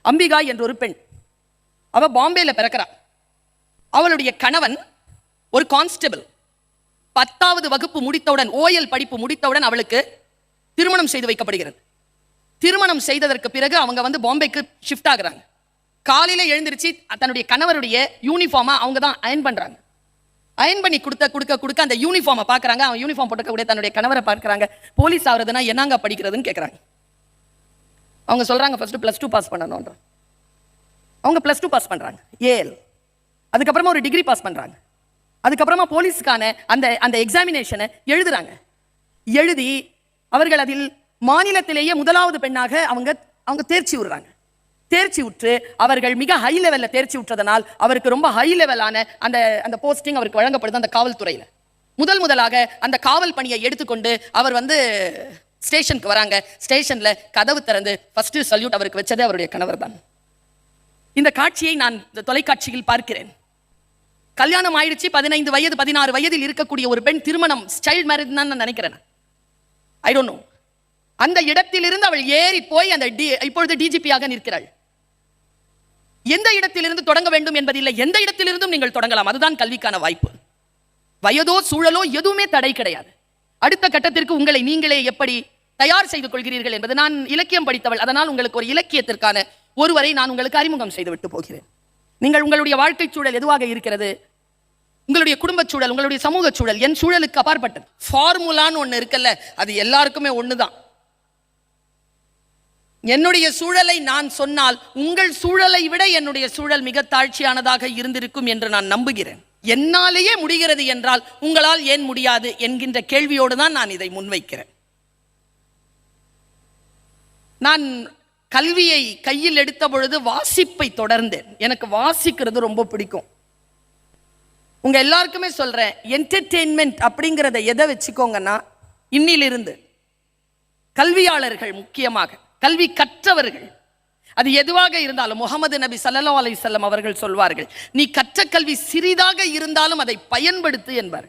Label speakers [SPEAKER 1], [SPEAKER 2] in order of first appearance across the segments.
[SPEAKER 1] அம்பிகா என்ற ஒரு பெண். அவ பாம்பேல பிறக்கிறா. அவளுடைய கணவன் ஒரு கான்ஸ்டபிள். 10வது வகுப்பு முடித்தவுடன், ஓஎல் படிப்பு முடித்தவுடன் அவளுக்கு திருமணம் செய்து வைக்கப்படுகிறது. திருமணம் செய்ததற்கு பிறகு அவங்க பாம்பேக்கு ஷிஃப்ட் ஆகுறாங்க. காலையில எழுந்திருச்சு தன்னுடைய கணவருடைய யூனிஃபார்மை அவங்க தான் அயன் பண்றாங்க. அயன் பண்ணி கொடுக்க அந்த யூனிஃபார்மை பார்க்கறாங்க. அவன் யூனிஃபார்ம் போட்டுக்கக்கூடிய தன்னுடைய கணவரை பார்க்கறாங்க. போலீஸ் ஆகுறதுனா என்னங்க படிக்கிறதுன்னு கேட்கறாங்க. அவங்க சொல்றாங்க ஃபர்ஸ்ட் +2 பாஸ் பண்ணணும்ன்ற. அவங்க +2 பாஸ் பண்றாங்க ஏஎல். அதுக்கப்புறமா ஒரு டிகிரி பாஸ் பண்றாங்க. அதுக்கப்புறமா போலீஸ்க்கான அந்த எக்ஸாமினேஷனை எழுதுறாங்க. எழுதி அவர்கள் அதில் மாநிலத்திலேயே முதலாவது பெண்ணாக அவங்க தேர்ச்சி விடுறாங்க. தேர்ச்சி உற்று அவர்கள் மிக ஹை லெவல்ல தேர்ச்சி உற்றதனால் அவருக்கு ரொம்ப ஹை லெவலான அந்த போஸ்டிங் அவருக்கு வழங்கப்படுது அந்த காவல்துறையில். முதலாக அந்த காவல் பணியை எடுத்துக்கொண்டு அவர் ஸ்டேஷனுக்கு வராங்க. ஸ்டேஷன்ல கதவு திறந்து ஃபர்ஸ்ட் சல்யூட் அவருக்கு வச்சதே அவருடைய கணவர் தான். இந்த காட்சியை நான் தொலைக்காட்சியில் பார்க்கிறேன். கல்யாணம் ஆயிடுச்சு, 15 வயது 16 வயதில் இருக்கக்கூடிய ஒரு பெண் திருமணம் சைல்ட் மேரேஜ் தான் நான் நினைக்கிறேன். I don't know. அந்த இடத்திலிருந்து அவள் ஏறி போய் இப்பொழுது டிஜிபியாக நிற்கிறாள். எந்த இடத்திலிருந்து தொடங்க வேண்டும் என்பதில்லை, எந்த இடத்திலிருந்தும் நீங்கள் தொடங்கலாம். அதுதான் கல்விக்கான வாய்ப்பு. வயதோ சூழலோ எதுவுமே தடை கிடையாது. அடுத்த கட்டத்திற்கு உங்களை நீங்களே எப்படி தயார் செய்து கொள்கிறீர்கள் என்பது. நான் இலக்கியம் படித்தவள், அதனால் உங்களுக்கு ஒரு இலக்கியத்திற்கான ஒருவரை நான் உங்களுக்கு அறிமுகம் செய்து விட்டு போகிறேன். நீங்கள் உங்களுடைய வாழ்க்கை சூழல் எதுவாக இருக்கிறது, உங்களுடைய குடும்ப சூழல், உங்களுடைய சமூக சூழல், என் சூழலுக்கு அப்பாற்பட்டது. ஃபார்முலான்னு ஒன்று இருக்குல்ல, அது எல்லாருக்குமே ஒண்ணுதான். என்னுடைய சூழலை நான் சொன்னால் உங்கள் சூழலை விட என்னுடைய சூழல் மிக தாழ்ச்சியானதாக இருந்திருக்கும் என்று நான் நம்புகிறேன். என்னாலேயே முடிகிறது என்றால் உங்களால் ஏன் முடியாது என்கின்ற கேள்வியோடு தான் நான் இதை முன்வைக்கிறேன். நான் கல்வியை கையில் எடுத்த பொழுது வாசிப்பை தொடர்ந்தேன். எனக்கு வாசிக்கிறது ரொம்ப பிடிக்கும். உங்க எல்லாருக்குமே சொல்றேன், என்டர்டெயின்மெண்ட் அப்படிங்கிறத எதை வச்சுக்கோங்கன்னா, இன்னிலிருந்து கல்வியாளர்கள், முக்கியமாக கல்வி கற்றவர்கள், அது எதுவாக இருந்தாலும், முகமது நபி ஸல்லல்லாஹு அலைஹி வஸல்லம் அவர்கள் சொல்வார்கள், நீ கற்ற கல்வி சிறிதாக இருந்தாலும் அதை பயன்படுத்து என்பார்.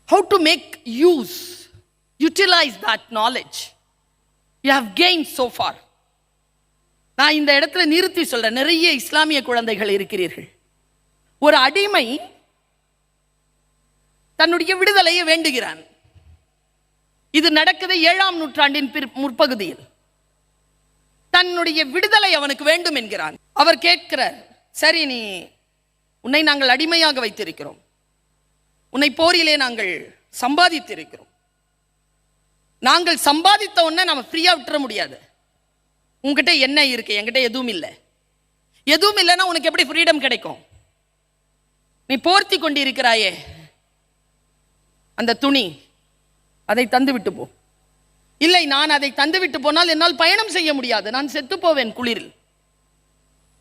[SPEAKER 1] How to make use, utilize that knowledge you have gained so far. நான் இந்த இடத்துல நிறுத்தி சொல்றேன், நிறைய இஸ்லாமிய குழந்தைகள் இருக்கிறீர்கள். ஒரு அடிமை தன்னுடைய விடுதலையை வேண்டுகிறான். இது நடக்குது 7ஆம் நூற்றாண்டின் முற்பகுதியில். தன்னுடைய விடுதலை அவனுக்கு வேண்டும் என்கிறான். அவர் கேட்கிறார், சரி, உன்னை நாங்கள் அடிமையாக வைத்திருக்கிறோம், உன்னை போரிலே நாங்கள் சம்பாதித்திருக்கிறோம், நாங்கள் சம்பாதித்த உடனே நம்ம ஃப்ரீயா விட்டுற முடியாது. உங்ககிட்ட என்ன இருக்கு, என்கிட்ட எதுவும் இல்லை. எதுவும் இல்லைன்னா உனக்கு எப்படி ஃப்ரீடம் கிடைக்கும்? நீ போர்த்தி கொண்டு இருக்கிறாயே அந்த துணி, அதை தந்து விட்டு போ. இல்லை, நான் அதை தந்து விட்டு போனால் என்னால் பயணம் செய்ய முடியாது, நான் செத்து போவேன் குளிரில்.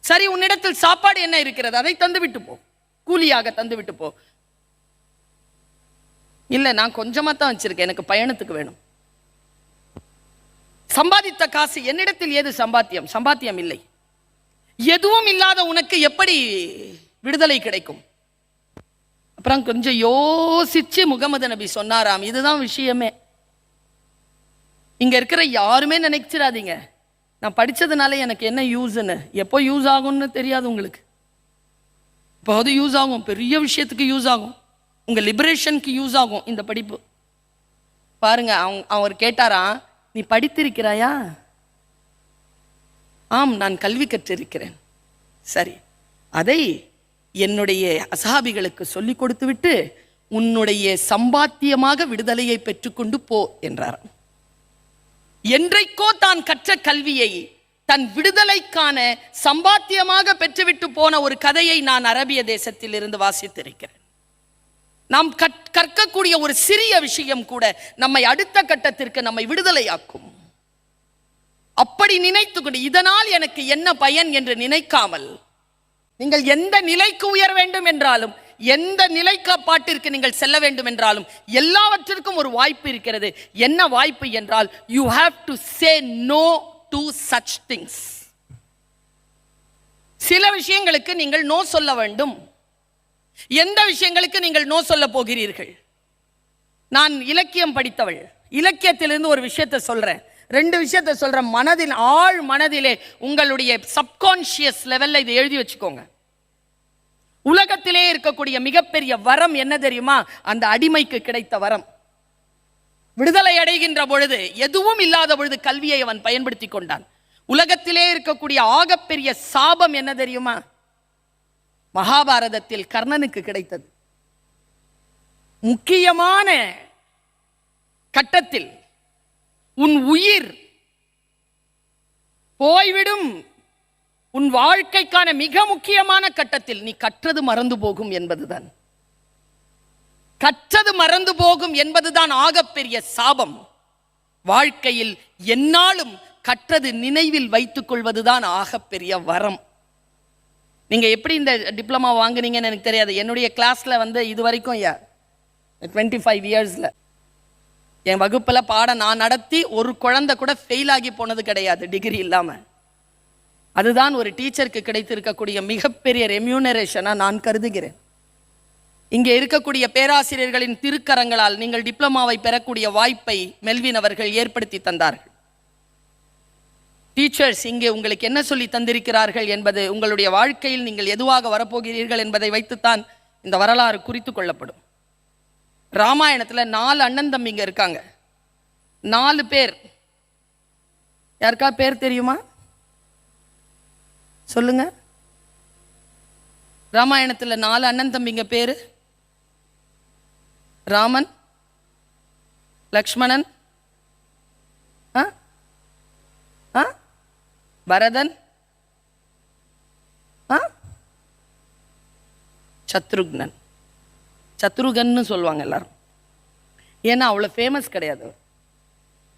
[SPEAKER 1] சரி, உன்னிடத்தில் சாப்பாடு என்ன இருக்கிறது, அதை தந்து விட்டு போ, கூலியாக தந்து விட்டு போ. இல்லை, நான் கொஞ்சமா தான் வச்சிருக்கேன், எனக்கு பயணத்துக்கு வேணும். சம்பாதித்த காசு என்னிடத்தில் ஏது சம்பாத்தியம்? சம்பாத்தியம் இல்லை. எதுவும் இல்லாத உனக்கு எப்படி விடுதலை கிடைக்கும்? அப்புறம் கொஞ்சம் யோசிச்சு முகமது நபி சொன்னாராம், இதுதான் விஷயமே. இங்க இருக்கிற யாருமே நினைச்சிடாதீங்க, நான் படிச்சதுனால எனக்கு என்ன யூஸ்ன்னு. எப்போ யூஸ் ஆகும்னு தெரியாது உங்களுக்கு. இப்போது யூஸ் ஆகும், பெரிய விஷயத்துக்கு யூஸ் ஆகும், உங்க லிபரேஷனுக்கு யூஸ் ஆகும் இந்த படிப்பு. பாருங்க, அவர் கேட்டாராம், நீ படித்திருக்கிறாயா? ஆம், நான் கல்வி கற்றிருக்கிறேன். சரி, அதை என்னுடைய அசஹாபிகளுக்கு சொல்லிக் கொடுத்து விட்டு உன்னுடைய சம்பாத்தியமாக விடுதலையை பெற்றுக்கொண்டு போ என்றார். என்றைக்கோ தான் கற்ற கல்வியை தன் விடுதலைக்கான சம்பாத்தியமாக பெற்றுவிட்டு போன ஒரு கதையை நான் அரபிய தேசத்தில் இருந்து வாசித்திருக்கிறேன். நாம் கற்கக்கூடிய ஒரு சிறிய விஷயம் கூட நம்மை அடுத்த கட்டத்திற்கு நம்மை விடுதலையாக்கும். அப்படி நினைத்துக்கொண்டு இதனால் எனக்கு என்ன பயன் என்று நினைக்காமல், நீங்கள் எந்த நிலைக்கு உயர வேண்டும் என்றாலும், எந்த நிலைப்பாட்டிற்கு நீங்கள் செல்ல வேண்டும் என்றாலும், எல்லாவற்றிற்கும் ஒரு வாய்ப்பு இருக்கிறது. என்ன வாய்ப்பு என்றால், you have to say no to such things. சில விஷயங்களுக்கு நீங்கள் நோ சொல்ல வேண்டும். எந்த விஷயங்களுக்கு நீங்கள் நோ சொல்ல போகிறீர்கள்? நான் இலக்கியம் படித்தவள், இலக்கியத்திலிருந்து ஒரு விஷயத்தை சொல்றேன். 2 விஷயத்தை சொல்றேன். மனதில், ஆழ் மனதிலே, உங்களுடைய சப்கான்ஷியஸ் லெவல்ல இதை எழுதி வச்சுக்கோங்க. உலகத்திலே இருக்கக்கூடிய மிகப்பெரிய வரம் என்ன தெரியுமா? அந்த அடிமைக்கு கிடைத்த வரம். விடுதலை அடைகின்ற பொழுது, எதுவும் இல்லாத பொழுது கல்வியை அவன் பயன்படுத்தி கொண்டான். உலகத்திலே இருக்கக்கூடிய ஆகப்பெரிய சாபம் என்ன தெரியுமா? மகாபாரதத்தில் கர்ணனுக்கு கிடைத்தது. முக்கியமான கட்டத்தில் உன் உயிர் போய்விடும், உன் வாழ்க்கைக்கான மிக முக்கியமான கட்டத்தில் நீ கற்றது மறந்து போகும் என்பதுதான். கற்றது மறந்து போகும் என்பதுதான் ஆகப்பெரிய சாபம். வாழ்க்கையில் என்னாலும் கற்றது நினைவில் வைத்துக் கொள்வதுதான் ஆகப்பெரிய வரம். நீங்க எப்படி இந்த டிப்ளமா வாங்குனீங்கன்னு எனக்கு தெரியாது. என்னுடைய கிளாஸ்ல இது வரைக்கும் 25 இயர்ஸ்ல என் வகுப்புல பாடம் நான் நடத்தி ஒரு குழந்தை கூட ஃபெயில் ஆகி போனது கிடையாது டிகிரி இல்லாம. அதுதான் ஒரு டீச்சருக்கு கிடைத்திருக்கக்கூடிய மிகப்பெரிய ரெம்யூனரேஷனா நான் கருதுகிறேன். இங்கே இருக்கக்கூடிய பேராசிரியர்களின் திருக்கரங்களால் நீங்கள் டிப்ளமாவை பெறக்கூடிய வாய்ப்பை மெல்வின் அவர்கள் ஏற்படுத்தி தந்தார்கள். டீச்சர்ஸ் இங்கே உங்களுக்கு என்ன சொல்லி தந்திருக்கிறார்கள் என்பது உங்களுடைய வாழ்க்கையில் நீங்கள் எதுவாக வரப்போகிறீர்கள் என்பதை வைத்துத்தான் இந்த வரலாறு குறித்து கொள்ளப்படும். ராமாயணத்தில் 4 அண்ணன் தம்பிங்க இருக்காங்க. 4 பேர். யாருக்கா பேர் தெரியுமா? சொல்லுங்க. ராமாயணத்தில் 4 அண்ணன் தம்பிங்க பேரு: ராமன், லக்ஷ்மணன், பரதன், சத்ருக்னன். சத்ருகன்னு சொல்லுவாங்க எல்லாரும். ஏன்னா அவ்வளோ ஃபேமஸ் கிடையாது.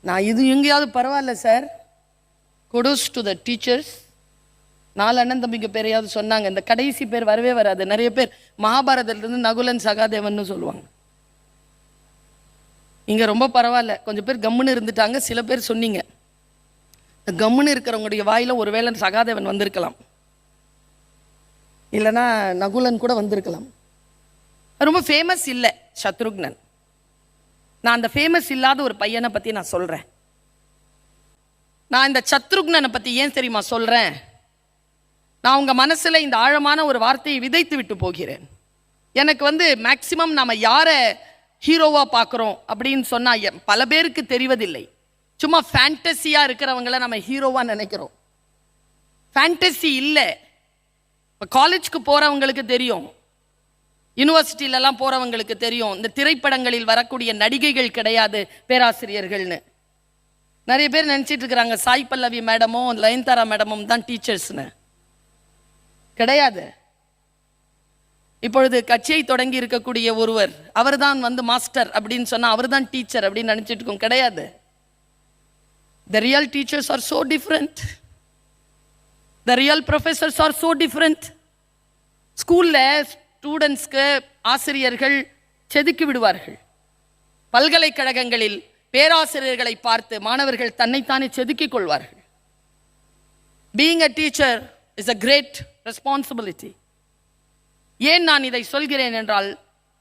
[SPEAKER 1] நான் இது எங்கேயாவது பரவாயில்ல sir, kudos to the teachers. 4 அண்ணன் தம்பிங்க பேரையாவது சொன்னாங்க. இந்த கடைசி பேர் வரவே வராது. நிறைய பேர் மகாபாரதத்திலிருந்து நகுலன் சகாதேவன் சொல்லுவாங்க. இங்கே ரொம்ப பரவாயில்ல, கொஞ்சம் பேர் கம்முன்னு இருந்துட்டாங்க. சில பேர் சொன்னீங்க. கம்முன்னு இருக்கிறவங்களுடைய வாயில ஒருவேளை சகாதேவன் வந்திருக்கலாம், இல்லைன்னா நகுலன் கூட வந்திருக்கலாம். ரொம்ப ஃபேமஸ் இல்லை சத்ருக்னன். நான் அந்த ஃபேமஸ் இல்லாத ஒரு பையனை பற்றி நான் சொல்கிறேன். நான் இந்த சத்ருக்னனை பற்றி ஏன் தெரியுமா சொல்கிறேன்? நான் உங்கள் மனசில் இந்த ஆழமான ஒரு வார்த்தையை விதைத்து விட்டு போகிறேன். எனக்கு மேக்சிமம் நாம் யாரை ஹீரோவாக பார்க்குறோம் அப்படின்னு சொன்னால் பல பேருக்கு தெரிவதில்லை. சும்மா ஃபேண்டசியாக இருக்கிறவங்கள நம்ம ஹீரோவாக நினைக்கிறோம். ஃபேண்டசி இல்லை. இப்போ காலேஜ்க்கு போகிறவங்களுக்கு தெரியும், யூனிவர்சிட்டியிலலாம் போகிறவங்களுக்கு தெரியும், இந்த திரைப்படங்களில் வரக்கூடிய நடிகைகள் கிடையாது பேராசிரியர்கள்னு. நிறைய பேர் நினச்சிட்டு இருக்கிறாங்க சாய் பல்லவி மேடமும் லயன்தாரா மேடமும் தான் டீச்சர்ஸ்னு. கிடையாது. இப்பொழுது கட்சியை தொடங்கி இருக்கக்கூடிய ஒருவர், அவர் தான் மாஸ்டர் அப்படின்னு சொன்னால் அவர் தான் டீச்சர் அப்படின்னு நினச்சிட்டு இருக்கோம். கிடையாது. The real teachers are so different. The real professors are so different. ஸ்கூல்ல ஸ்டூடெண்ட்ஸ்க்கு ஆசிரியர்கள் செதுக்கி விடுவார்கள். பல்கலைக்கழகங்களில் பேராசிரியர்களை பார்த்து மாணவர்கள் தன்னைத்தானே செதுக்கிக் கொள்வார்கள். Being a teacher is a great responsibility. ஏன் நான் இதை சொல்கிறேன் என்றால்,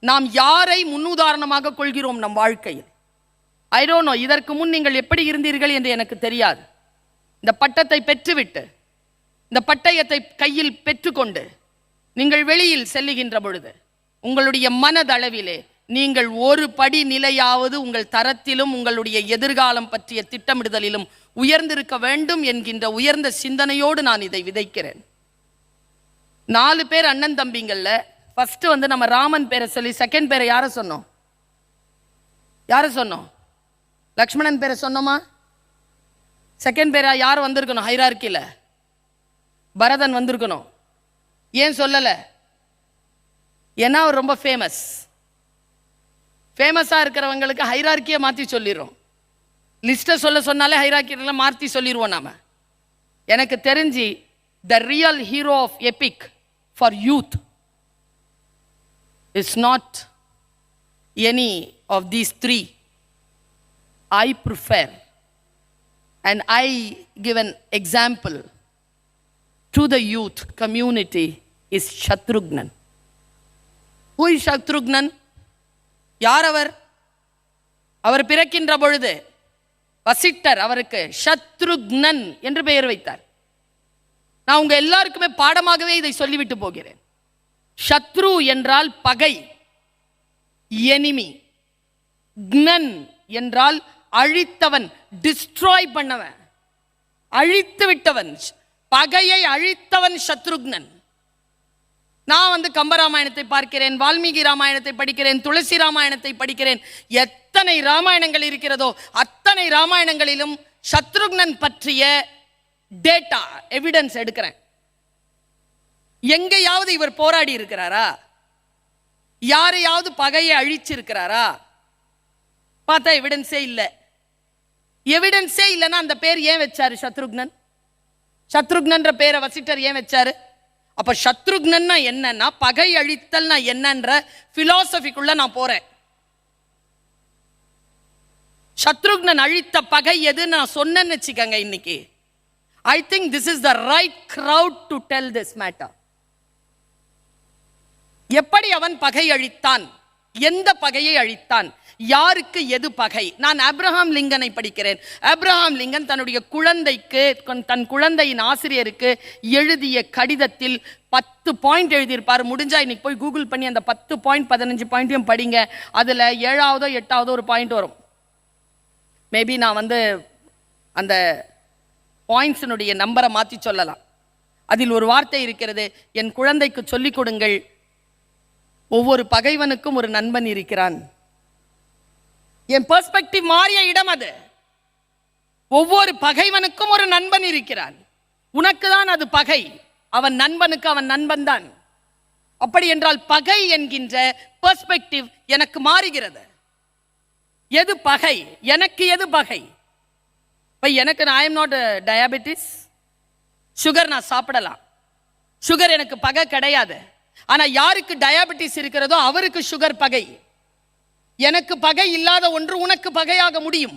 [SPEAKER 1] நாம் யாரை முன்னுதாரணமாக கொள்கிறோம் நம் வாழ்க்கையில்? I don't know. இதற்கு முன் நீங்கள் எப்படி இருந்தீர்கள் என்று எனக்கு தெரியாது. இந்த பட்டத்தை பெற்றுவிட்டு, இந்த பட்டயத்தை கையில் பெற்றுக்கொண்டு நீங்கள் வெளியில் செல்லுகின்ற பொழுது உங்களுடைய மனதளவிலே நீங்கள் ஒரு படி நிலையாவது உங்கள் தரத்திலும் உங்களுடைய எதிர்காலம் பற்றிய திட்டமிடுதலிலும் உயர்ந்திருக்க வேண்டும் என்கின்ற உயர்ந்த சிந்தனையோடு நான் இதை விதைக்கிறேன். 4 பேர் அண்ணன் தம்பிங்கள்ல ஃபர்ஸ்ட் நம்ம ராமன் பேரை சொல்லி செகண்ட் பேரை யாரை சொன்னோம்? லக்ஷ்மணன் பேரை சொன்னோமா? செகண்ட் பேரா யார் வந்திருக்கணும்? ஹைரார்க்கியில் பரதன் வந்திருக்கணும். ஏன் சொல்லலை? ஏன்னா அவர் ரொம்ப ஃபேமஸாக இருக்கிறவங்களுக்கு ஹைரார்க்கியை மாற்றி சொல்லிடுறோம். லிஸ்ட்டை சொன்னாலே ஹைரார்க்கியெல்லாம் மாற்றி சொல்லிடுவோம் நாம். எனக்கு தெரிஞ்சு the real hero of epic for youth is not any of these 3. I prefer and I give an example to the youth community is Shatrugnan. Who is Shatrugnan? யார் அவர்? அவர் பிறக்கின்ற பொழுது வசிட்டர் அவருக்கு சத்ருக்னன் என்று பெயர் வைத்தார். நான் உங்க எல்லாருக்குமே பாடமாகவே இதை சொல்லிவிட்டு போகிறேன். சத்ரு என்றால் பகை, எனிமி. க்னன் என்றால் அழித்தவன், டிஸ்ட்ராய் பண்ணவன், அழித்து விட்டவன், பகையை அழித்தவன் சத்ருக்னன். நான் கம்பராமாயணத்தை பார்க்கிறேன், வால்மீகி ராமாயணத்தை படிக்கிறேன், துளசி ராமாயணத்தை படிக்கிறேன். எத்தனை ராமாயணங்கள் இருக்கிறதோ அத்தனை ராமாயணங்களிலும் சத்ருக்னன் பற்றிய டேட்டா, எவிடன்ஸ் எடுக்கிறேன். எங்கேயாவது இவர் போராடி இருக்கிறாரா? யாரையாவது பகையை அழிச்சிருக்கிறாரா? பார்த்தா எவிடன்ஸே இல்லை. எவிடன்ஸே இல்லைன்னா அந்த பேர் ஏன் வச்சாரு சத்ருக்னன்? சத்ருக்னன்ற பேரை வசிட்டர் ஏன் வச்சாரு? அப்ப சத்ருக்னன்னா என்னன்னா பகை அழித்தல்னா என்னன்ற பிலாசபிக்குள்ள நான் போறேன். சத்ருக்னன் அழித்த பகை எதுன்னு நான் சொன்னேன்னு வச்சுக்கங்க இன்னைக்கு, I think this is the right crowd to tell this matter. எப்படி அவன் பகை அழித்தான், எந்த பகையை அழித்தான், யாருக்கு எது பகை? நான் ஆப்ரஹாம் லிங்கனை படிக்கிறேன். ஆப்ரஹாம் லிங்கன் தன்னுடைய குழந்தைக்கு, தன் குழந்தையின் ஆசிரியருக்கு எழுதிய கடிதத்தில் 10 பாயிண்ட் எழுதியிருப்பார். முடிஞ்சா இன்னைக்கு போய் கூகுள் பண்ணி அந்த 10 பாயிண்ட் 15 பாயிண்ட்டையும் படிங்க. அதுல 7ஆவதோ 8ஆவதோ ஒரு பாயிண்ட் வரும். மேபி நான் அந்த பாயிண்ட்ஸினுடைய நம்பரை மாற்றி சொல்லலாம். அதில் ஒரு வார்த்தை இருக்கிறது, என் குழந்தைக்கு சொல்லிக் கொடுங்கள், ஒவ்வொரு பகைவனுக்கும் ஒரு நண்பன் இருக்கிறான். என் பெர்ஸ்பெக்டிவ் மாறிய இடம் அது. ஒவ்வொரு பகைவனுக்கும் ஒரு நண்பன் இருக்கிறான். உனக்கு தான் அது பகை, அவன் நண்பனுக்கு அவன் நண்பன் தான். அப்படி என்றால் பகை என்கின்ற பெர்ஸ்பெக்டிவ் எனக்கு மாறுகிறது. எது பகை, எனக்கு எது பகை? எனக்கு I am not diabetes, sugar நான் சாப்பிடலாம், சுகர் எனக்கு பகை கிடையாது. ஆனா யாருக்கு டயாபெட்டிஸ் இருக்கிறதோ அவருக்கு சுகர் பகை. எனக்கு பகை இல்லாத ஒன்று உனக்கு பகையாக முடியும்.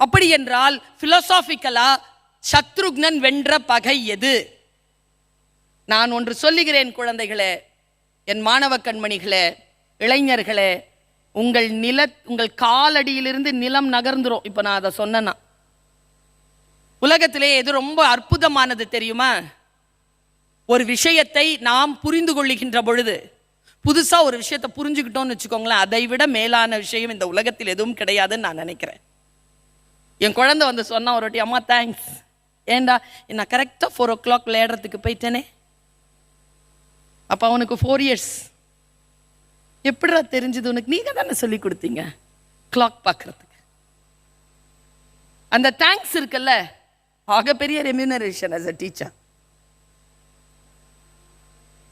[SPEAKER 1] அப்படி என்றால் பிலோசாபிக்கலா சத்ருக்னன் வென்ற பகை எது? நான் ஒன்று சொல்லுகிறேன் குழந்தைகளே, என் மாணவ கண்மணிகளே, இளைஞர்களே, உங்கள் காலடியிலிருந்து நிலம் நகர்ந்துரும். இப்ப நான் அதை சொன்னேன்னா, உலகத்திலே எது ரொம்ப அற்புதமானது தெரியுமா? ஒரு விஷயத்தை நாம் புரிந்து கொள்ளுகின்ற பொழுது, புதுசா ஒரு விஷயத்தை புரிஞ்சுக்கிட்டோம்னு வச்சுக்கோங்களேன், அதை விட மேலான விஷயம் இந்த உலகத்தில் எதுவும் கிடையாதுன்னு நான் நினைக்கிறேன். என் குழந்தை சொன்னா ஒரு வாட்டி, அம்மா தேங்க்ஸ், ஏண்டா நான் கரெக்டா 4 o'clock விளையாடுறதுக்கு போயிட்டேனே. அப்ப அவனுக்கு 4 years. எப்படிடா தெரிஞ்சது உனக்கு? நீங்க தானே சொல்லி கொடுத்தீங்க கிளாக் பார்க்கறதுக்கு. அந்த தேங்க்ஸ் இருக்குல்ல, ஆகப்பெரிய remuneration as a teacher.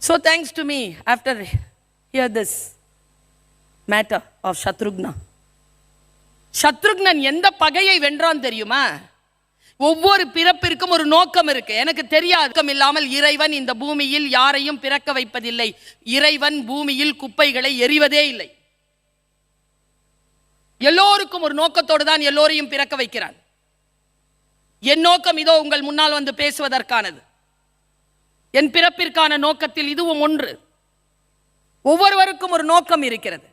[SPEAKER 1] So thanks to me after hear this matter of Shatrugna. Shatrughnan எந்த பகையை வென்றான் தெரியுமா? ஒவ்வொரு பிறப்பிற்கும் ஒரு நோக்கம் இருக்கு. எனக்கு தெரியாது இல்லாமல் இறைவன் இந்த பூமியில் யாரையும் பிறக்க வைப்பதில்லை. இறைவன் பூமியில் குப்பைகளை எறிவதே இல்லை. எல்லோருக்கும் ஒரு நோக்கத்தோடு தான் எல்லோரையும் பிறக்க வைக்கிறான். என் நோக்கம் இதோ உங்கள் முன்னால் பேசுவதற்கானது. என் பிறப்பிற்கான நோக்கத்தில் இதுவும் ஒன்று. ஒவ்வொருவருக்கும் ஒரு நோக்கம் இருக்கிறது.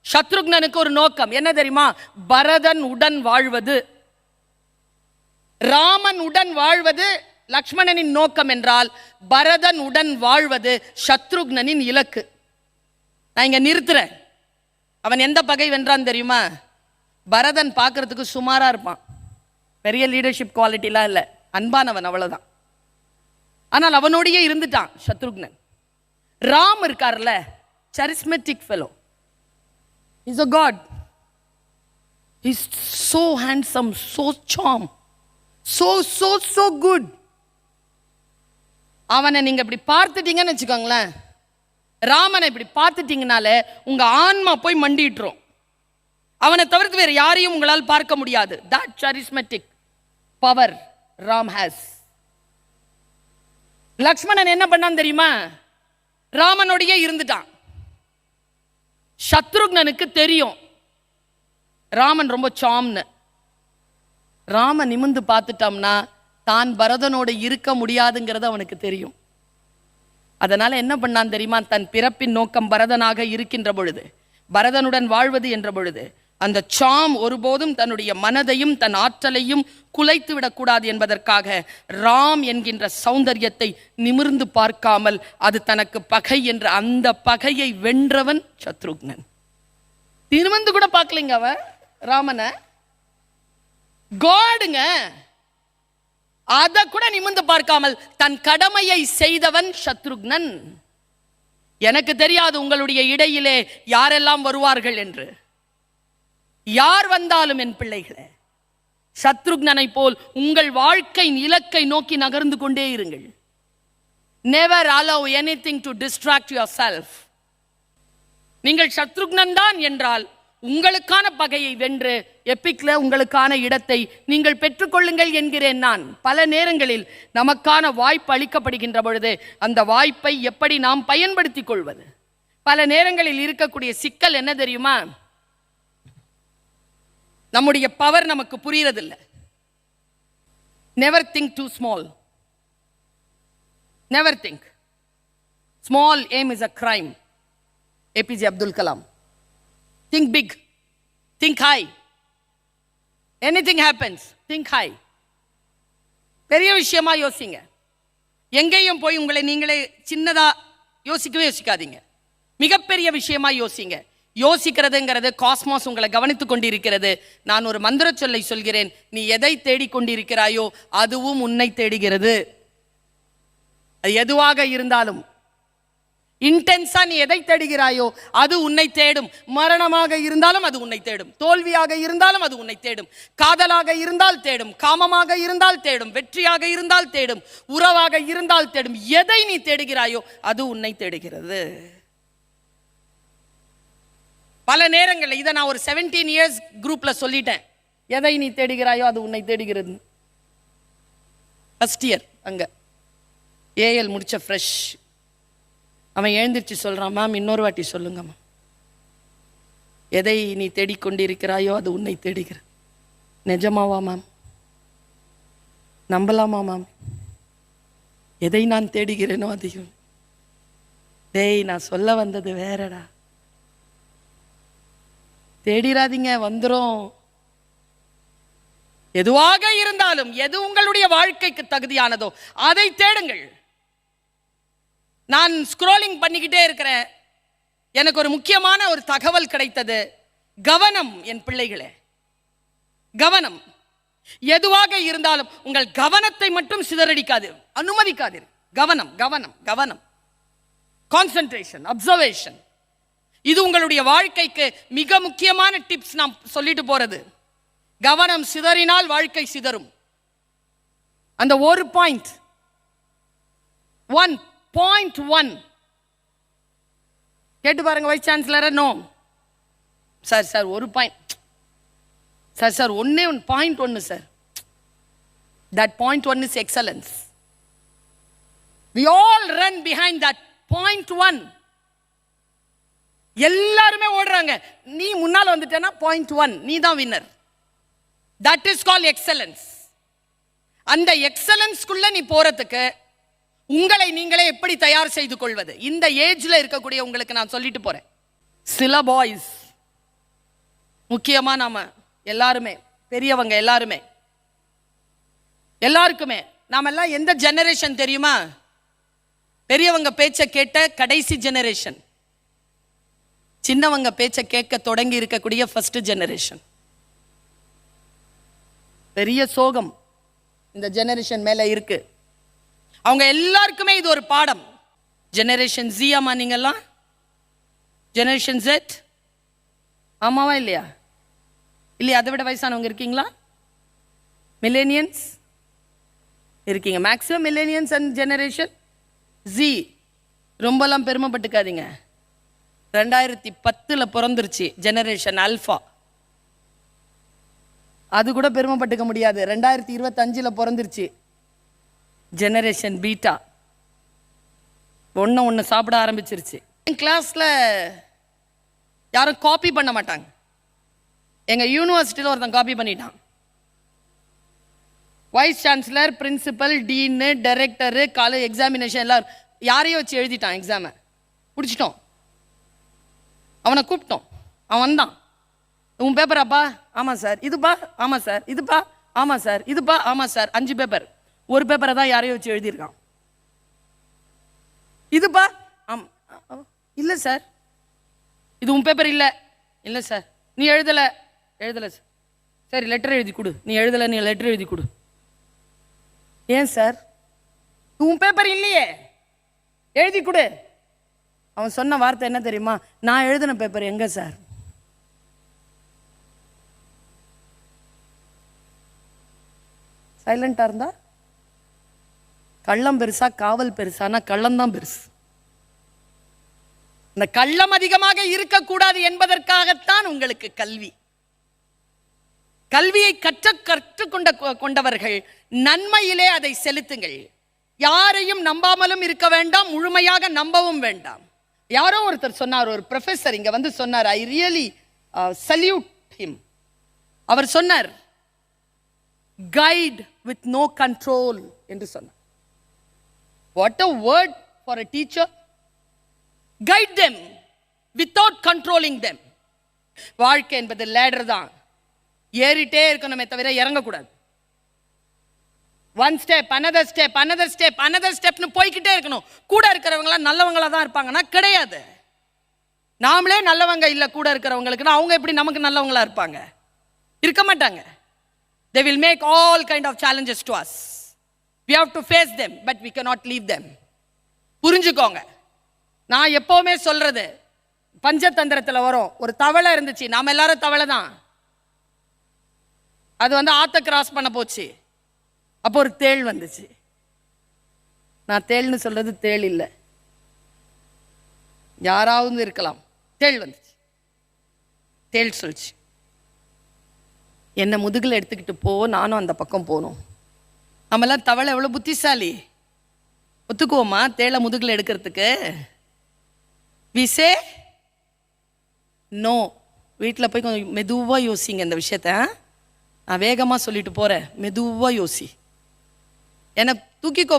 [SPEAKER 1] சத்ருக்னனுக்கு ஒரு நோக்கம் என்ன தெரியுமா? பரதன் உடன் வாழ்வது, ராமன் உடன் வாழ்வது லக்ஷ்மணனின் நோக்கம் என்றால், பரதன் உடன் வாழ்வது சத்ருக்னனின் இலக்கு. நான் இங்க நிறுத்துறேன். அவன் எந்த பகை வென்றான் தெரியுமா? பரதன் பார்க்கறதுக்கு சுமாரா இருப்பான், பெரிய லீடர்ஷிப் குவாலிட்டிலாம் இல்லை, அன்பானவன் அவ்வளவுதான். ஆனால் அவனோடையே இருந்துட்டான் சத்ருக்னன். ராம் இருக்கார்ல, charismatic fellow, he's a god, he's so handsome, so charm, so good. அவனை நீங்க இப்படி பார்த்துட்டீங்கன்னு வச்சுக்கோங்களேன், ராமனை இப்படி பார்த்துட்டீங்கனாலே உங்க ஆன்மா போய் மண்டிட்டுரும். அவனை தவிர்த்து வேற யாரையும் உங்களால் பார்க்க முடியாது. that charismatic power Ram has. Lakshmanan என்ன பண்ணான் தெரியுமா? ராமனோடையே இருந்துட்டான். சத்ருக்னனுக்கு தெரியும் ராமன் ரொம்ப சாம்னு. ராமன் நிமிந்து பார்த்துட்டோம்னா தான் பரதனோடு இருக்க முடியாதுங்கிறது அவனுக்கு தெரியும். அதனால என்ன பண்ணான் தெரியுமா? தன் பிறப்பின் நோக்கம் பரதனாக இருக்கின்ற பொழுது, பரதனுடன் வாழ்வது என்ற பொழுது, அந்த சாம் ஒருபோதும் தன்னுடைய மனதையும் தன் ஆற்றலையும் குலைத்து விடக்கூடாது என்பதற்காக ராம் என்கின்ற சௌந்தரியத்தை நிமிர்ந்து பார்க்காமல் அது தனக்கு பகை என்ற அந்த பகையை வென்றவன் சத்ருக்னன். நிமிர்ந்து கூட பார்க்கலைங்க அவன் ராமனை. காடுங்க, அதை கூட நிமிர்ந்து பார்க்காமல் தன் கடமையை செய்தவன் சத்ருக்னன். எனக்கு தெரியாது உங்களுடைய இடையிலே யாரெல்லாம் வருவார்கள் என்று. யார் வந்தாலும் என் பிள்ளைகளே, சத்ருக்னனை போல் உங்கள் வாழ்க்கை இலக்கை நோக்கி நகர்ந்து கொண்டே இருங்கள். Never allow anything to distract yourself. நீங்கள் சத்ருக்னன் தான் என்றால் உங்களுக்கான பகையை வென்று எப்பிக்ல உங்களுக்கான இடத்தை நீங்கள் பெற்றுக்கொள்ளுங்கள் என்கிறேன் நான். பல நேரங்களில் நமக்கான வாய்ப்பு அளிக்கப்படுகின்ற பொழுது அந்த வாய்ப்பை எப்படி நாம் பயன்படுத்திக் கொள்வது? பல நேரங்களில் இருக்கக்கூடிய சிக்கல் என்ன தெரியுமா? நம்முடைய பவர் நமக்கு புரியறதில்லை. Never think to small. Never think small. Aim is a crime. APJ Abdul Kalam. Think big. Think high. Anything happens, think high. பெரிய விஷயமா யோசிங்க. எங்கேயும் போய் உங்களை நீங்களே சின்னதா யோசிக்காதீங்க. மிகப்பெரிய விஷயமா யோசிங்க. யோசிக்கிறதுங்கிறது காஸ்மாஸ் உங்களை கவனித்துக் கொண்டிருக்கிறது. நான் ஒரு மந்திர சொல்லை சொல்கிறேன். நீ எதை தேடிக்கொண்டிருக்கிறாயோ அதுவும் உன்னை தேடுகிறது. அது எதுவாக இருந்தாலும் இன்டென்ஸா நீ எதை தேடுகிறாயோ அது உன்னை தேடும். மரணமாக இருந்தாலும் அது உன்னை தேடும். தோல்வியாக இருந்தாலும் அது உன்னை தேடும். காதலாக இருந்தால் தேடும். காமமாக இருந்தால் தேடும். வெற்றியாக இருந்தால் தேடும். உறவாக இருந்தால் தேடும். எதை நீ தேடுகிறாயோ அது உன்னை தேடுகிறது. பல நேரங்களில் இதை நான் ஒரு 17 இயர்ஸ் குரூப்ல சொல்லிட்டேன். எதை நீ தேடுகிறாயோ அது உன்னை தேடுகிறது. ஃபர்ஸ்ட் இயர் அங்க ஏஎல் முடிச்ச ஃப்ரெஷ். அவன் எழுந்திருச்சு சொல்றான், மேம் இன்னொரு வாட்டி சொல்லுங்க மேம். எதை நீ தேடிக்கொண்டிருக்கிறாயோ அது உன்னை தேடுகிறது. நிஜமாவா மேம்? நம்பலாமா மேம்? எதை நான் தேடுகிறேனோ அதையும். டேய், நான் சொல்ல வந்தது வேறடா. தேடிராதீங்க, வந்துரும். எதுவாக இருந்தாலும் எது உங்களுடைய வாழ்க்கைக்கு தகுதியானதோ அதை தேடுங்கள். நான் ஸ்க்ரோலிங் பண்ணிக்கிட்டே இருக்கிறேன். எனக்கு ஒரு முக்கியமான ஒரு தகவல் கிடைத்தது. கவனம் என் பிள்ளைகளே, கவனம். எதுவாக இருந்தாலும் உங்கள் கவனத்தை மட்டும் சிதறடிக்காது, அனுமதிக்காது. கவனம் கவனம் கவனம். Concentration, observation. இது உங்களுடைய வாழ்க்கைக்கு மிக முக்கியமான டிப்ஸ் நான் சொல்லிட்டு போறது. கவனம் சிதறினால் வாழ்க்கை சிதறும். அந்த ஒரு பாயிண்ட் 1.1 கேட்டு பாருங்க வைஸ் சான்சலர். நோ சார் ஒரு பாயிண்ட் சார் ஒன்னே 0.1 sir. that 0.1 is excellence. we all run behind that 0.1. எல்லாருமே ஓடுறாங்க. நீ முன்னால் வந்துட்டேன்னா 0.1 நீ தான் winner. that is called excellence. அந்த எக்ஸலன்ஸ்க்குள்ள நீ போறதுக்கு உங்களை நீங்களே எப்படி தயார் செய்து கொள்வது? இந்த ஏஜ்ல இருக்கக்கூடிய உங்களுக்கு நான் சொல்லிட்டு போறேன். சில பாய்ஸ், முக்கியமா நாம எல்லாருமே பெரியவங்க எல்லாருக்குமே நாம எல்லாம் எந்த ஜெனரேஷன் தெரியுமா? பெரியவங்க பேச்ச கேட்ட கடைசி ஜெனரேஷன். சின்னவங்க பேச்ச கேட்க தொடங்கி இருக்கக்கூடிய ஃபர்ஸ்ட் ஜெனரேஷன். பெரிய சோகம் இந்த ஜெனரேஷன் மேல இருக்கு. அவங்க எல்லாருக்குமே இது ஒரு பாடம். ஜெனரேஷன் ஜி ஆமா நீங்கெல்லாம்? ஜெனரேஷன் ஜெட் ஆமாவா இல்லையா? இல்லையா? அதை விட வயசானவங்க இருக்கீங்களா? மில்லேனியன்ஸ் இருக்கீங்க. Maximum millennials and generation Z. ரொம்பலாம் பெருமைப்பட்டுக்காதீங்க. 2010 பிறந்துருச்சு ஜெனரேஷன் அல்ஃபா. அது கூட பெருமைப்பட்டுக்க முடியாது. 2025 பிறந்துருச்சு ஜெனரேஷன் பீட்டா. ஒன்று சாப்பிட ஆரம்பிச்சிருச்சு. என் கிளாஸில் யாரும் காப்பி பண்ண மாட்டாங்க. எங்கள் யூனிவர்சிட்டியில் ஒருத்தன் காப்பி பண்ணிட்டான். வைஸ் சான்சலர், பிரின்சிபல், டீனு, டைரக்டரு, காலேஜ் எக்ஸாமினேஷன் எல்லாரும் யாரையும் வச்சு எழுதிட்டான். எக்ஸாமை பிடிச்சிட்டோம். அவனை கூப்பிட்டோம். அவன் வந்தான். உன் பேப்பராப்பா? ஆமாம் சார். இதுப்பா? ஆமாம் சார். இதுப்பா? ஆமாம் சார். இதுப்பா? ஆமாம் சார். 5 பேப்பர். ஒரு பேப்பரை தான் யாரையும் வச்சு எழுதியிருக்கான். இதுப்பா? ஆம், இல்லை சார். இது உன் பேப்பர் இல்லை. இல்லை சார். நீ எழுதலை. எழுதலை சார். சரி, லெட்டர் எழுதி கொடு. நீ எழுதலை, நீ லெட்டர் எழுதி கொடு. ஏன் சார்? உன் பேப்பர் இல்லையே, எழுதி கொடு. அவன் சொன்ன வார்த்தை என்ன தெரியுமா? நான் எழுதின பேப்பர் எங்க சார்? சைலண்டா இருந்தா கள்ளம் பெருசா காவல் பெருசானா கள்ளம் தான் பெருசு. இந்த கள்ளம் அதிகமாக இருக்கக்கூடாது என்பதற்காகத்தான் உங்களுக்கு கல்வி. கல்வியை கற்றுக்கொண்டவர்கள் நன்மையிலே அதை செலுத்துங்கள். யாரையும் நம்பாமலும் இருக்க வேண்டாம், முழுமையாக நம்பவும் வேண்டாம். யாரோ ஒருத்தர் சொன்னார், ஒரு ப்ரொஃபஸர் இங்க வந்து சொன்னார், ஐ ரியலி சல்யூட் ஹிம். அவர் சொன்னார், கைட் வித் நோ கண்ட்ரோல் என்று சொன்னார். What a word for a teacher. Guide them without controlling them. வாழ்க்கை என்பது லேடர் தான், ஏறிட்டே இருக்கணுமே தவிர இறங்கக்கூடாது. One step, another step, another step, another stepனு போய்கிட்டே இருக்கணும். கூட இருக்கிறவங்களா நல்லவங்களா தான் இருப்பாங்கன்னா கிடையாது. நாமளே நல்லவங்க இல்லை கூட இருக்கிறவங்களுக்கு, அவங்க எப்படி நமக்கு நல்லவங்களா இருப்பாங்க? இருக்க மாட்டாங்க. They will make all kind of challenges to us. We have to face them, but we cannot leave them. புரிஞ்சுக்கோங்க. நான் எப்பவுமே சொல்றது, பஞ்சதந்திரத்தில் வரும், ஒரு தவளை இருந்துச்சு. நாம எல்லாரும் தவளை தான். அது வந்து ஆத்த கிராஸ் பண்ண போச்சு. அப்போ ஒரு தேள் வந்துச்சு. நான் தேள்னு சொல்றது தேள் இல்லை, யாராவது இருக்கலாம். தேள் வந்துச்சு. தேள் சொல்லிச்சு, என்னை முதுகில் எடுத்துக்கிட்டு போ, நானும் அந்த பக்கம் போகணும். நம்மெல்லாம் தவளை எவ்வளோ புத்திசாலி, ஒத்துக்குவோமா தேளை முதுகில் எடுக்கிறதுக்கு? we say no. வீட்டில் போய் கொஞ்சம் மெதுவாக யோசிங்க இந்த விஷயத்த. நான் வேகமாக சொல்லிட்டு போகிறேன், மெதுவாக யோசி. என்னை தூக்கிக்கோ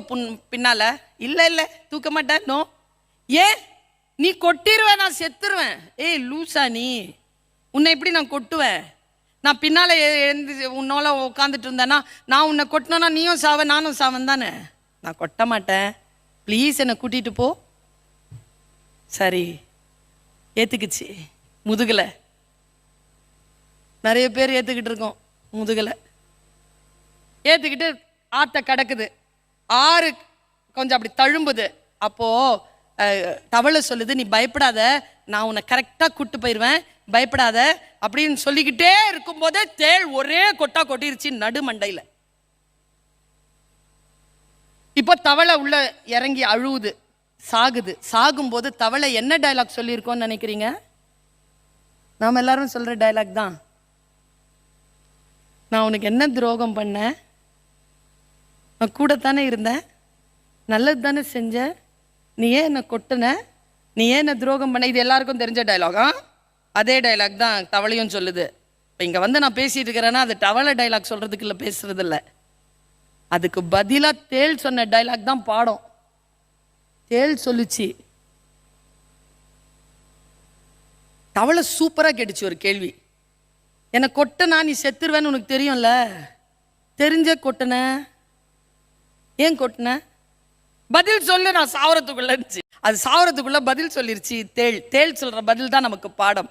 [SPEAKER 1] பின்னால். இல்லை இல்லை தூக்க மாட்டேன். நோ. ஏன்? நீ கொட்டிடுவேன், நான் செத்துருவேன். ஏய் லூசா நீ, உன்னை எப்படி நான் கொட்டுவேன்? நான் பின்னால் எழுந்து உன்னோட உட்காந்துட்டு இருந்தேன்னா நான் உன்னை கொட்டினோன்னா நீயும் சாவ நானும் சாவன் தானே. நான் கொட்ட மாட்டேன், ப்ளீஸ் என்னை கூட்டிகிட்டு போ. சரி, ஏற்றுக்குச்சு முதுகலை. நிறைய பேர் ஏற்றுக்கிட்டு இருக்கோம் முதுகலை. ஏற்றுக்கிட்டு ஆற்ற கிடக்குது, ஆறு கொஞ்சம் அப்படி தழும்புது. அப்போது தவளை சொல்லுது, நீ பயப்படாத, நான் உன்னை கரெக்டாக கூட்டு போயிடுவேன், பயப்படாத அப்படின்னு சொல்லிக்கிட்டே இருக்கும்போதே தேள் ஒரே கொட்டா கொட்டிருச்சு நடுமண்டையில். இப்போ தவளை உள்ள இறங்கி அழுவுது, சாகுது. சாகும்போது தவளை என்ன டைலாக் சொல்லியிருக்கோன்னு நினைக்கிறீங்க? நாம் எல்லாரும் சொல்கிற டைலாக் தான், நான் உனக்கு என்ன துரோகம் பண்ணேன்? நான் கூட தானே இருந்தேன், நல்லது தானே செஞ்சேன், நீ ஏன் என்னை கொட்டின, நீ ஏன் என்ன துரோகம் பண்ண? இது எல்லாருக்கும் தெரிஞ்ச டைலாகா? அதே டைலாக் தான் தவளையும் சொல்லுது. இப்போ இங்கே வந்து நான் பேசிட்டு இருக்கிறேன்னா அது தவளை டைலாக் சொல்கிறதுக்கு இல்லை, பேசுறது இல்லை. அதுக்கு பதிலாக தேள் சொன்ன டைலாக் தான் பாடம். தேள் சொல்லுச்சு, தவளை சூப்பராக கேட்டுச்சு ஒரு கேள்வி. என்னை கொட்டனா நீ செத்துருவேன்னு உனக்கு தெரியும்ல, தெரிஞ்ச கொட்டின, ஏன் கொட்டின? பதில் சொல்லு, நான் சாவரத்துக்குள்ள இருந்துச்சு. அது சாவரத்துக்குள்ள பதில் சொல்லிருச்சு தேள். தேள் சொல்ற பதில் தான் நமக்கு பாடம்.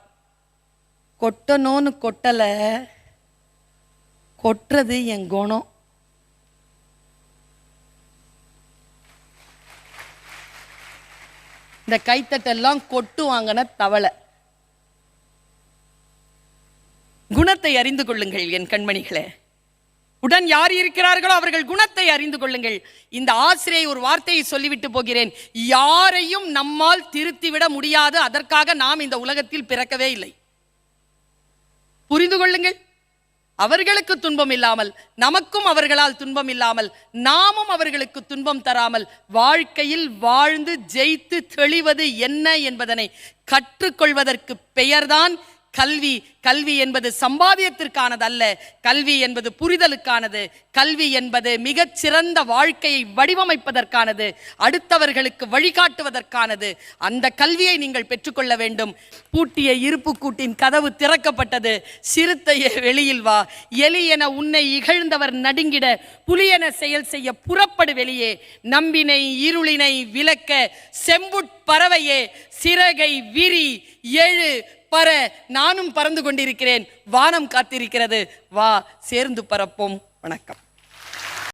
[SPEAKER 1] கொட்டணும்னு கொட்டலை, கொட்டுறது என் குணம். இந்த கைத்தட்டெல்லாம் கொட்டு வாங்கின தவளை. குணத்தை அறிந்து கொள்ளுங்கள் என் கண்மணிகளே. உடன் யார் இருக்கிறார்களோ அவர்கள் குணத்தை அறிந்து கொள்ளுங்கள். இந்த ஆசிரியை ஒரு வார்த்தையை சொல்லிவிட்டு போகிறேன், யாரையும் நம்மால் திருத்திவிட முடியாது. அதற்காக நாம் இந்த உலகத்தில் பிறக்கவே இல்லை. புரிந்து கொள்ளுங்கள். அவர்களுக்கு துன்பம் இல்லாமல், நமக்கும் அவர்களால் துன்பம் இல்லாமல், நாமும் அவர்களுக்கு துன்பம் தராமல் வாழ்க்கையில் வாழ்ந்து ஜெயித்து தெளிவது என்ன என்பதனை கற்றுக்கொள்வதற்கு பெயர்தான் கல்வி கல்வி என்பது சம்பாதியத்திற்கானது அல்ல, கல்வி என்பது புரிதலுக்கானது, கல்வி என்பது மிகச்சிறந்த வாழ்க்கையை வடிவமைப்பதற்கானது, அடுத்தவர்களுக்கு வழிகாட்டுவதற்கானது. அந்த கல்வியை நீங்கள் பெற்றுக்கொள்ள வேண்டும். பூட்டிய இருப்பு கூட்டின் கதவு திறக்கப்பட்டது, சிறுத்தையே வெளியில் வா, எலி என உன்னை இகழ்ந்தவர் நடுங்கிட, புலியென செயல் செய்ய புறப்படு வெளியே, நம்பினை இருளினை விலக்க செம்புட்பறவையே சிறகை விரி எழு பற, நானும் பறந்து கொண்டிருக்கிறேன், வானம் காத்திருக்கிறது, வா சேர்ந்து பறப்போம். வணக்கம்.